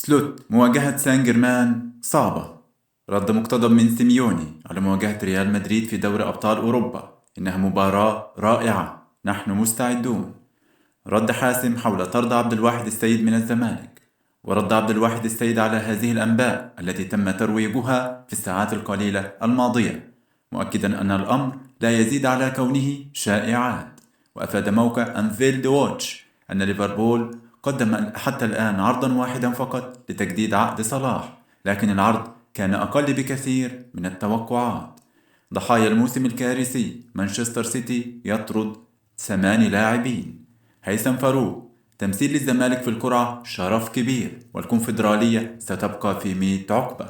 سلوت مواجهة سان جيرمان صعبة. رد مقتضب من سيميوني على مواجهة ريال مدريد في دوري أبطال أوروبا: إنها مباراة رائعة، نحن مستعدون. رد حاسم حول طرد عبد الواحد السيد من الزمالك. ورد عبد الواحد السيد على هذه الأنباء التي تم ترويجها في الساعات القليلة الماضية، مؤكدا أن الأمر لا يزيد على كونه شائعات. وأفاد موقع أنفيلد واتش أن ليفربول قدم حتى الآن عرضا واحدا فقط لتجديد عقد صلاح، لكن العرض كان أقل بكثير من التوقعات. ضحايا الموسم الكارثي: مانشستر سيتي يطرد 8 لاعبين. هيثم فاروق: تمثيل الزمالك في القرعة شرف كبير، والكونفدرالية ستبقى في 100 عقبة.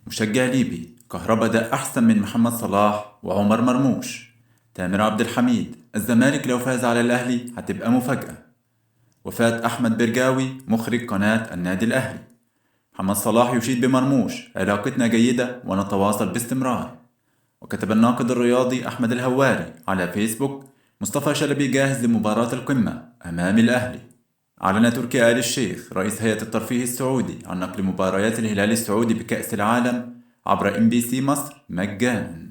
مشجع ليبي: كهربا ده أحسن من محمد صلاح وعمر مرموش. تامر عبد الحميد: الزمالك لو فاز على الأهلي هتبقى مفاجأة. وفاة أحمد برجاوي مخرج قناة النادي الأهلي. محمد صلاح يشيد بمرموش: علاقتنا جيدة ونتواصل باستمرار. وكتب الناقد الرياضي أحمد الهواري على فيسبوك: مصطفى شلبي جاهز لمباراة القمة أمام الأهلي. أعلن تركي آل الشيخ رئيس هيئة الترفيه السعودي عن نقل مباريات الهلال السعودي بكأس العالم عبر MBC مصر مجانا.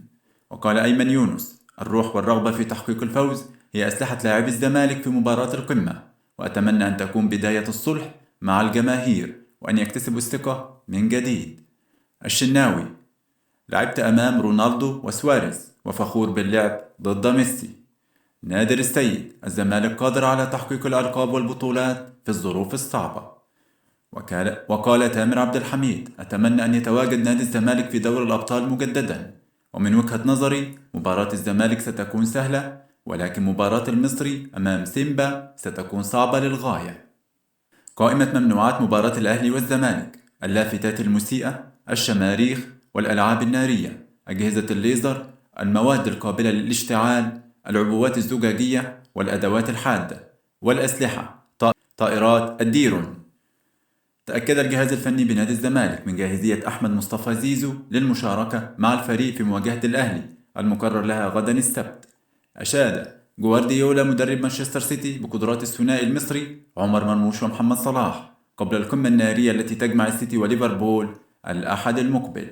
وقال أيمن يونس: الروح والرغبة في تحقيق الفوز هي أسلحة لاعبي الزمالك في مباراة القمة، وأتمنى أن تكون بداية الصلح مع الجماهير وأن يكتسبوا الثقة من جديد. الشناوي: لعبت أمام رونالدو وسواريز وفخور باللعب ضد ميسي. نادر السيد: الزمالك قادر على تحقيق الألقاب والبطولات في الظروف الصعبة. وقال تامر عبد الحميد: أتمنى أن يتواجد نادي الزمالك في دوري الأبطال مجددا، ومن وجهة نظري مباراة الزمالك ستكون سهلة، ولكن مباراة المصري أمام سيمبا ستكون صعبة للغاية. قائمة ممنوعات مباراة الأهلي والزمالك: اللافتات المسيئة، الشماريخ والألعاب النارية، أجهزة الليزر، المواد القابلة للاشتعال، العبوات الزجاجية والأدوات الحادة، والأسلحة، طائرات الديرون. تأكد الجهاز الفني بنادي الزمالك من جاهزية أحمد مصطفى زيزو للمشاركة مع الفريق في مواجهة الأهلي المقرر لها غدا السبت. أشاد جوارديولا مدرب مانشستر سيتي بقدرات الثنائي المصري عمر مرموش ومحمد صلاح قبل القمة النارية التي تجمع السيتي وليفربول الأحد المقبل.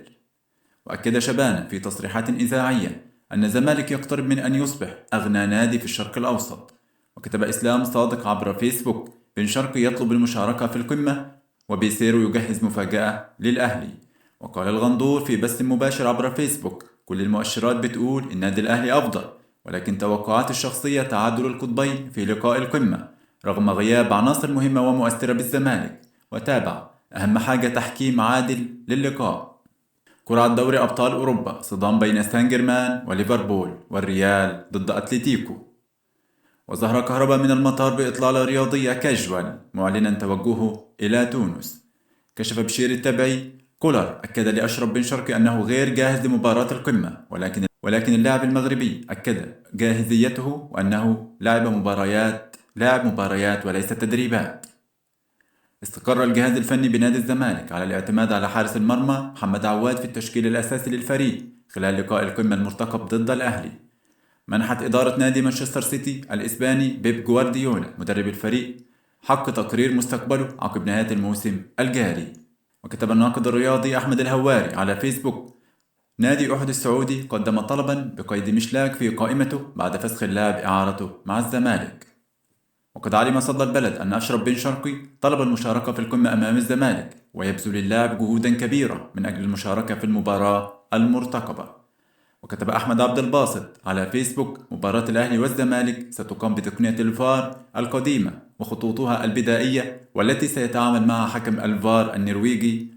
وأكد شبانة في تصريحات إذاعية أن الزمالك يقترب من أن يصبح أغنى نادي في الشرق الأوسط. وكتب إسلام صادق عبر فيسبوك: بن شرقي يطلب المشاركة في القمة، وبيسيرو يجهز مفاجأة للأهلي. وقال الغندور في بث مباشر عبر فيسبوك: كل المؤشرات بتقول إن النادي الأهلي أفضل، ولكن توقعاتي الشخصية تعادل القطبين في لقاء القمة رغم غياب عناصر مهمة ومؤثرة بالزمالك. وتابع: أهم حاجة تحكيم عادل للقاء. قرعة دوري أبطال أوروبا: صدام بين سان جيرمان وليفربول، والريال ضد أتليتيكو. وظهر كهربا من المطار بإطلالة رياضية كاجوال معلنا توجهه إلى تونس. كشف بشير التبعي: كولر أكد لأشرف بن شرقي أنه غير جاهز لمباراة القمة، ولكن اللاعب المغربي أكد جاهزيته وأنه لاعب مباريات وليس تدريبات. استقر الجهاز الفني بنادي الزمالك على الاعتماد على حارس المرمى محمد عواد في التشكيل الأساسي للفريق خلال لقاء القمة المرتقب ضد الأهلي. منحت إدارة نادي مانشستر سيتي الإسباني بيب جوارديولا مدرب الفريق حق تقرير مستقبله عقب نهاية الموسم الجاري. وكتب الناقد الرياضي أحمد الهواري على فيسبوك: نادي أحد السعودي قدم طلبا بقيد مشلاك في قائمته بعد فسخ اللاعب إعارته مع الزمالك. وقد علم صدى البلد أن أشرف بن شرقي طلب المشاركة في القمة أمام الزمالك، ويبذل اللاعب جهودا كبيرة من أجل المشاركة في المباراة المرتقبة. وكتب أحمد عبد الباسط على فيسبوك: مباراة الأهلي والزمالك ستقام بتقنية الفار القديمة وخطوطها البدائية، والتي سيتعامل معها حكم الفار النرويجي